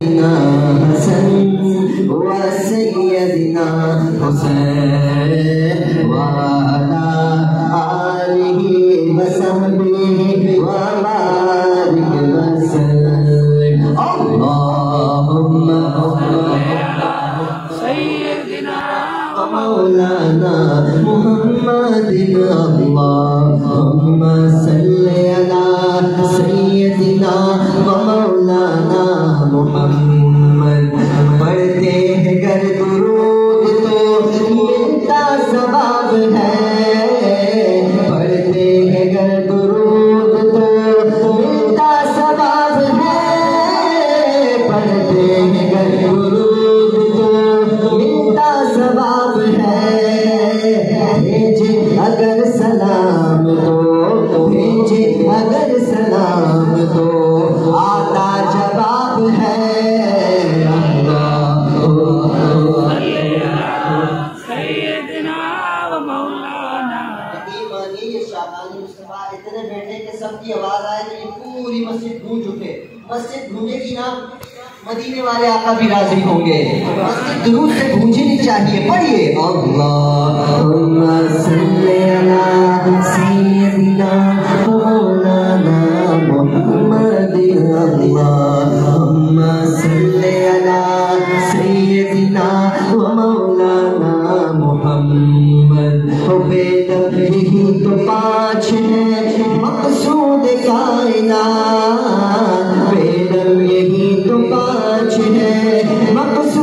حسن وسيدنا حسين وعلى آله وصحبه وبارك وسلم اللهم سيدنا ومولانا محمد اللهم صل على سيدنا ومولانا محمد پڑھتے ہیں گر درود تو ملتا ثواب ہے پڑھتے ہیں گر درود تو ملتا ثواب ہے پڑھتے ہیں گر درود تو ملتا ثواب ہے بھیجے اگر سلام تو بھیجے اگر سلام تو آتا جواب ہے اتنے بیٹھے کہ سب کی آواز آئے کہ پوری مسجد گونج اٹھے مسجد گونجے گی نا مدینے والے آقا بھی راضی ہوں گے مسجد درود سے گونجنی چاہیے پڑھیے اللہم صلی علی سیدنا مولانا محمد اللہم صلی علی سیدنا مولانا محمد بیدم یہی تو پانچ ہے مقصود کائنات بیدم یہی تو پانچ ہے مقصود